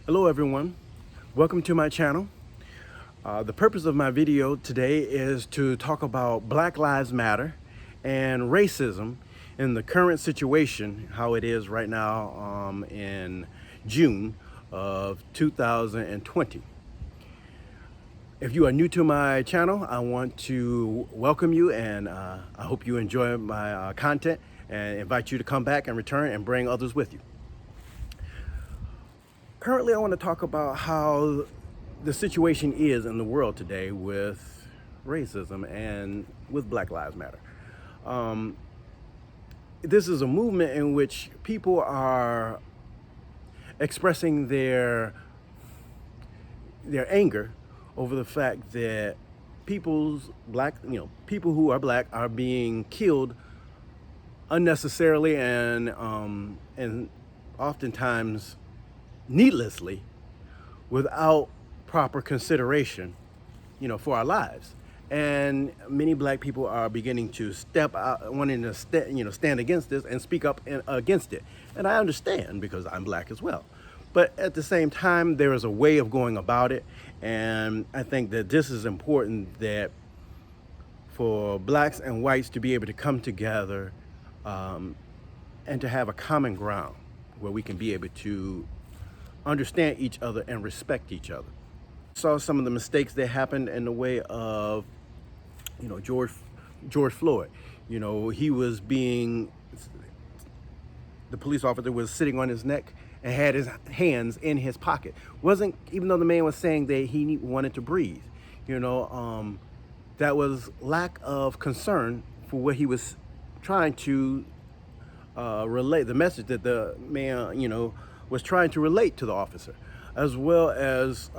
Hello everyone, welcome to my channel. The purpose of my video today is to talk about Black Lives Matter and racism in the current situation, how it is right now in June of 2020. If you are new to my channel, I want to welcome you and I hope you enjoy my content and invite you to come back and return and bring others with you. Currently, I want to talk about how the situation is in the world today with racism and with Black Lives Matter. This is a movement in which people are expressing their anger over the fact that people who are black are being killed unnecessarily and oftentimes needlessly without proper consideration, for our lives. And many black people are beginning to step out, wanting to stand against this and speak up against it. And I understand because I'm black as well. But at the same time, there is a way of going about it. And I think that this is important, that for blacks and whites to be able to come together and to have a common ground where we can be able to understand each other and respect each other. Saw some of the mistakes that happened in the way of, George Floyd. He was the police officer was sitting on his neck and had his hands in his pocket. Even though the man was saying that he wanted to breathe, that was lack of concern for what he was trying to relay, the message that the man, was trying to relate to the officer, as well as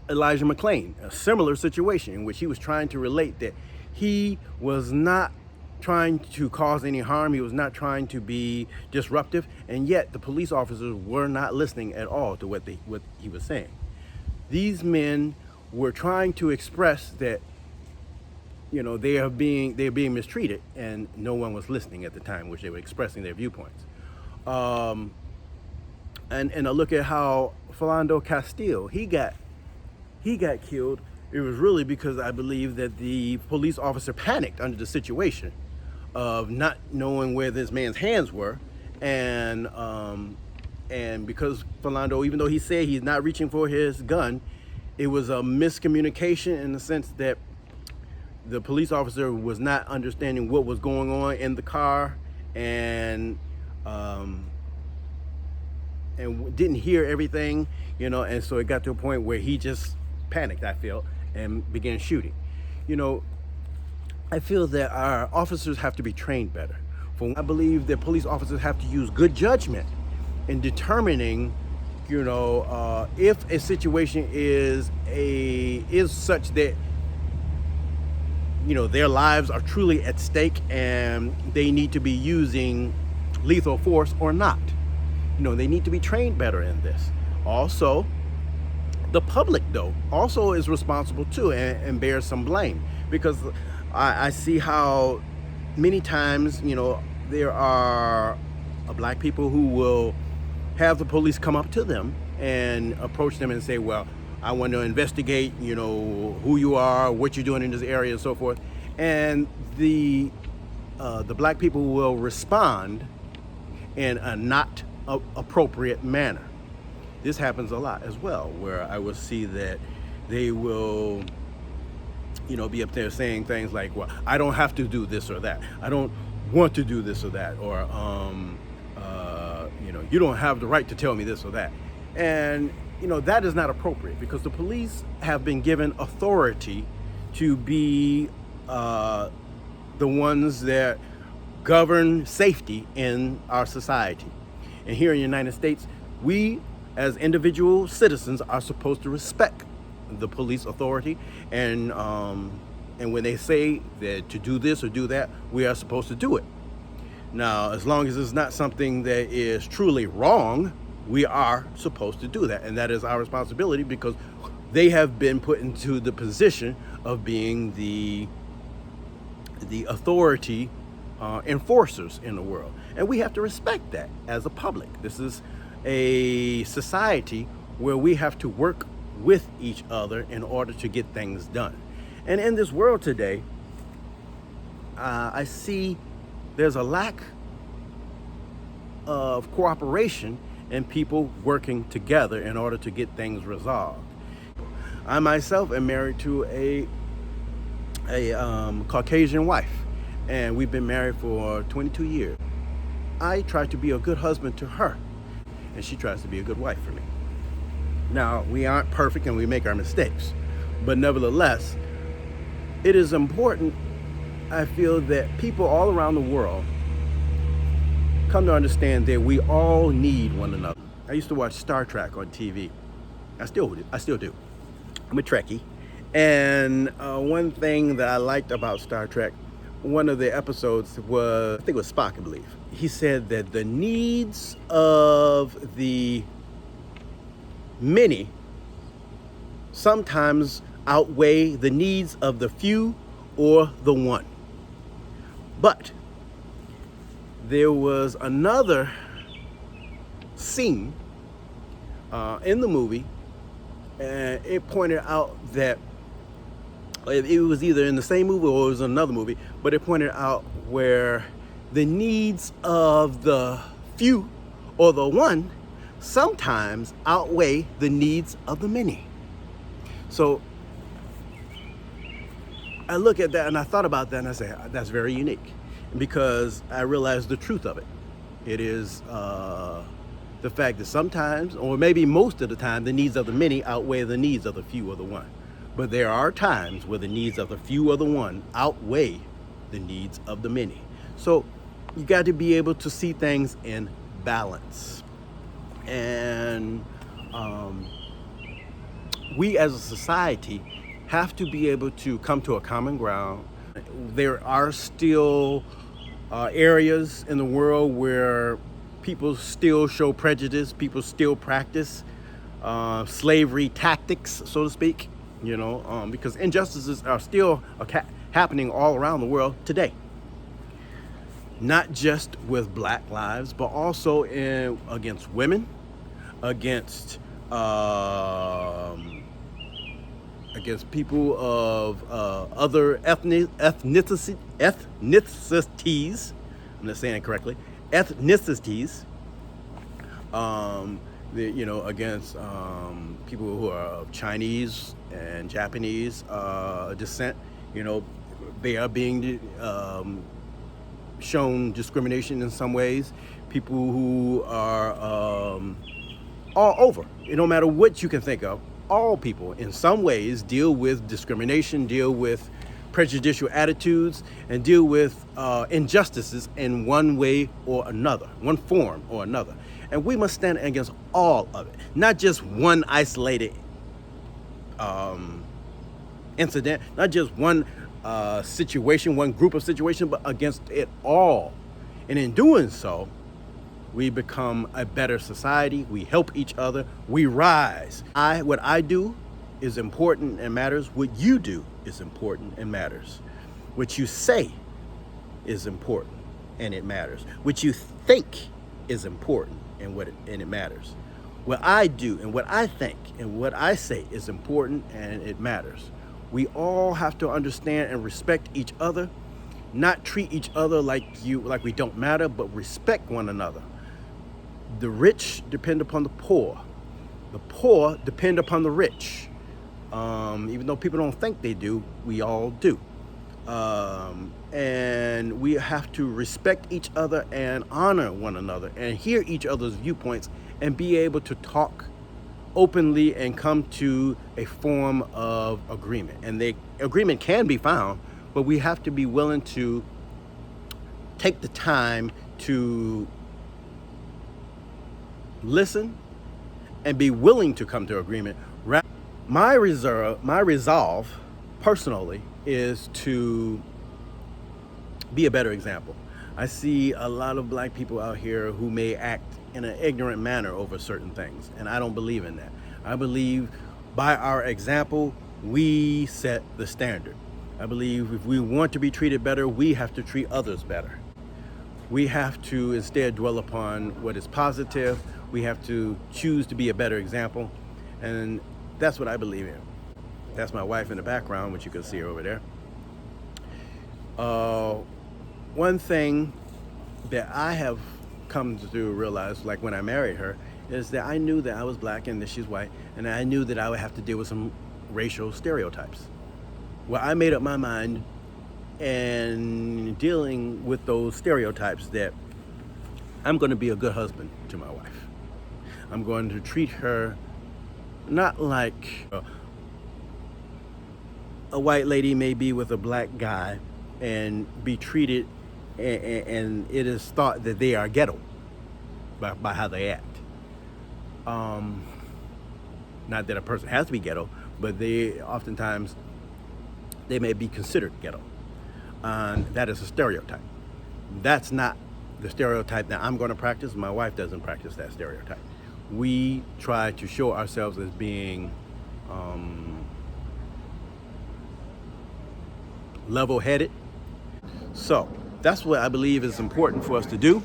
Elijah McClain, a similar situation in which he was trying to relate that he was not trying to cause any harm, he was not trying to be disruptive, and yet the police officers were not listening at all to what he was saying. These men were trying to express that they are being mistreated, and no one was listening at the time, which they were expressing their viewpoints. And I look at how Philando Castile, he got killed. It was really because I believe that the police officer panicked under the situation of not knowing where this man's hands were, and because Philando, even though he said he's not reaching for his gun, it was a miscommunication in the sense that the police officer was not understanding what was going on in the car, and didn't hear everything, and so it got to a point where he just panicked, I feel, and began shooting. I feel that our officers have to be trained better. I believe that police officers have to use good judgment in determining, if a situation is such that their lives are truly at stake and they need to be using lethal force or not. They need to be trained better in this. Also, the public, though, also is responsible too and bears some blame, because I see how many times, there are black people who will have the police come up to them and approach them and say, well, I want to investigate, who you are, what you're doing in this area, and so forth. And the black people will respond in a not appropriate manner. This happens a lot as well, where I will see that they will, be up there saying things like, well, I don't have to do this or that. I don't want to do this or that. Or, you don't have the right to tell me this or that. And, that is not appropriate, because the police have been given authority to be the ones that govern safety in our society. And here in the United States, we as individual citizens are supposed to respect the police authority, and when they say that to do this or do that, we are supposed to do it. Now, as long as it's not something that is truly wrong, we are supposed to do that, and that is our responsibility, because they have been put into the position of being the authority enforcers in the world, and we have to respect that as a public. This is a society where we have to work with each other in order to get things done. And in this world today, I see there's a lack of cooperation and people working together in order to get things resolved. I myself am married to a Caucasian wife, and we've been married for 22 years. I try to be a good husband to her, and she tries to be a good wife for me. Now, we aren't perfect and we make our mistakes, but nevertheless, it is important, I feel, that people all around the world come to understand that we all need one another. I used to watch Star Trek on TV. I still do. I'm a Trekkie. And one thing that I liked about Star Trek, one of the episodes was, I think it was Spock, I believe. He said that the needs of the many sometimes outweigh the needs of the few or the one. But there was another scene in the movie, and it pointed out that it was either in the same movie or it was another movie, but it pointed out where the needs of the few or the one sometimes outweigh the needs of the many. So I look at that and I thought about that and I say, that's very unique, because I realized the truth of it. It is the fact that sometimes, or maybe most of the time, the needs of the many outweigh the needs of the few or the one. But there are times where the needs of the few or the one outweigh the needs of the many. So you got to be able to see things in balance. And we as a society have to be able to come to a common ground. There are still areas in the world where people still show prejudice, people still practice slavery tactics, so to speak, because injustices are still happening all around the world today. Not just with black lives, but also against women, against people of other ethnicities. I'm not saying it correctly. Ethnicities. Against people who are of Chinese and Japanese descent. They are being shown discrimination in some ways. People who are all over. No matter what you can think of, all people in some ways deal with discrimination, deal with prejudicial attitudes, and deal with injustices in one way or another, one form or another. And we must stand against all of it, not just one isolated incident, not just one situation, one group of situations, but against it all. And in doing so, we become a better society. We help each other. We rise. What I do is important and matters. What you do is important and matters. What you say is important and it matters. What you think is important and it matters. What I do and what I think and what I say is important and it matters. We all have to understand and respect each other, not treat each other like we don't matter, but respect one another. The rich depend upon the poor. The poor depend upon the rich. Even though people don't think they do, we all do. And we have to respect each other and honor one another and hear each other's viewpoints and be able to talk openly and come to a form of agreement. And the agreement can be found, but we have to be willing to take the time to listen and be willing to come to agreement. My resolve personally is to be a better example. I see a lot of black people out here who may act in an ignorant manner over certain things, and I don't believe in that. I believe by our example, we set the standard. I believe if we want to be treated better, we have to treat others better. We have to instead dwell upon what is positive. We have to choose to be a better example. And that's what I believe in. That's my wife in the background, which you can see over there. One thing that I have come to realize, like when I married her, is that I knew that I was black and that she's white, and I knew that I would have to deal with some racial stereotypes. Well, I made up my mind in dealing with those stereotypes that I'm going to be a good husband to my wife. I'm going to treat her not like a white lady may be with a black guy and be treated, and it is thought that they are ghetto by how they act. Not that a person has to be ghetto, but they oftentimes they may be considered ghetto. That is a stereotype. That's not the stereotype that I'm going to practice. My wife doesn't practice that stereotype. We try to show ourselves as being level-headed. So that's what I believe is important for us to do,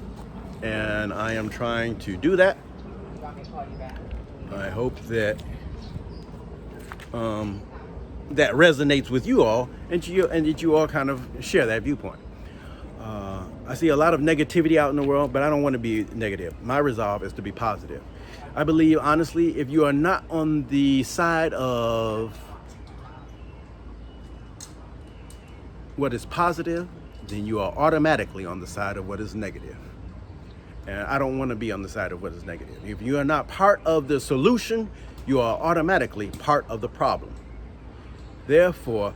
and I am trying to do that. I hope that that resonates with you all, and that you all kind of share that viewpoint. I see a lot of negativity out in the world, but I don't want to be negative. My resolve is to be positive. I believe, honestly, if you are not on the side of what is positive, then you are automatically on the side of what is negative. And I don't want to be on the side of what is negative. If you are not part of the solution, you are automatically part of the problem. Therefore,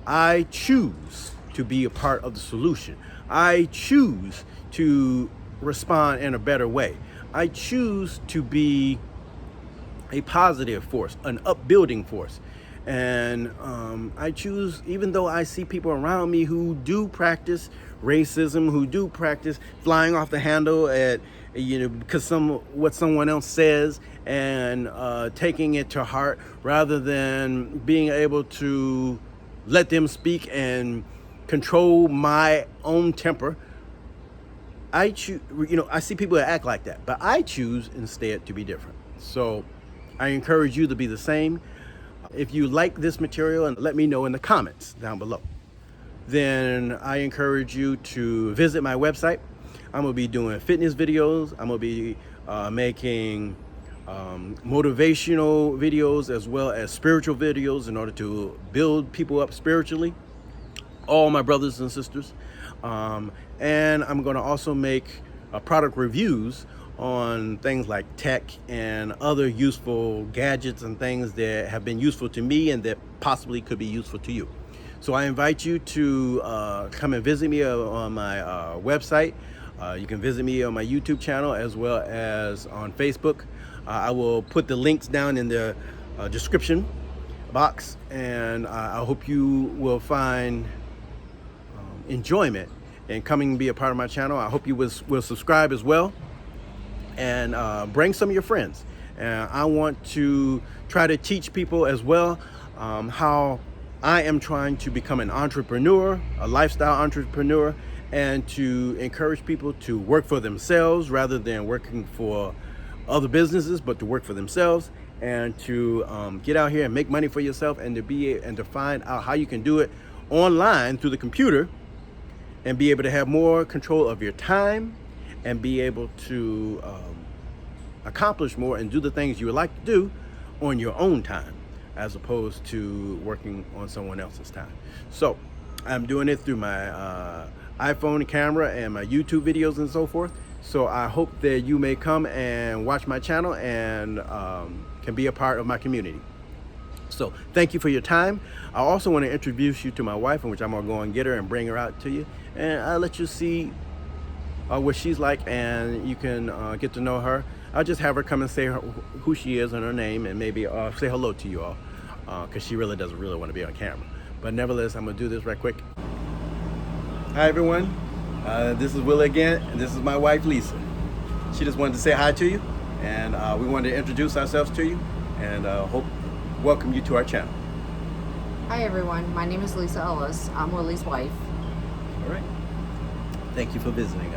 I choose to be a part of the solution. I choose to respond in a better way. I choose to be a positive force, an upbuilding force. And I choose, even though I see people around me who do practice racism, who do practice flying off the handle at, because what someone else says, and taking it to heart rather than being able to let them speak and control my own temper. I choose, I see people that act like that, but I choose instead to be different. So I encourage you to be the same. If you like this material, and let me know in the comments down below. Then I encourage you to visit my website. I'm gonna be doing fitness videos. I'm gonna be making motivational videos as well as spiritual videos in order to build people up spiritually, all my brothers and sisters. And I'm gonna also make product reviews on things like tech and other useful gadgets and things that have been useful to me and that possibly could be useful to you. So I invite you to come and visit me on my website. You can visit me on my YouTube channel as well as on Facebook. I will put the links down in the description box, and I hope you will find enjoyment in coming and be a part of my channel. I hope you will subscribe as well, and bring some of your friends. And I want to try to teach people as well how I am trying to become an entrepreneur, a lifestyle entrepreneur, and to encourage people to work for themselves rather than working for other businesses, but to work for themselves, and to get out here and make money for yourself, and to find out how you can do it online through the computer, and be able to have more control of your time, and be able to accomplish more and do the things you would like to do on your own time, as opposed to working on someone else's time. So I'm doing it through my iPhone camera and my YouTube videos and so forth. So I hope that you may come and watch my channel and can be a part of my community. So thank you for your time. I also want to introduce you to my wife, in which I'm gonna go and get her and bring her out to you, and I'll let you see what she's like, and you can get to know her. I'll just have her come and say who she is and her name, and maybe say hello to you all, because she really doesn't want to be on camera. But nevertheless, I'm gonna do this right quick. Hi everyone, this is Will again, and this is my wife Lisa. She just wanted to say hi to you, and we wanted to introduce ourselves to you, and welcome you to our channel. Hi everyone, my name is Lisa Ellis. I'm Willie's wife. All right. Thank you for visiting.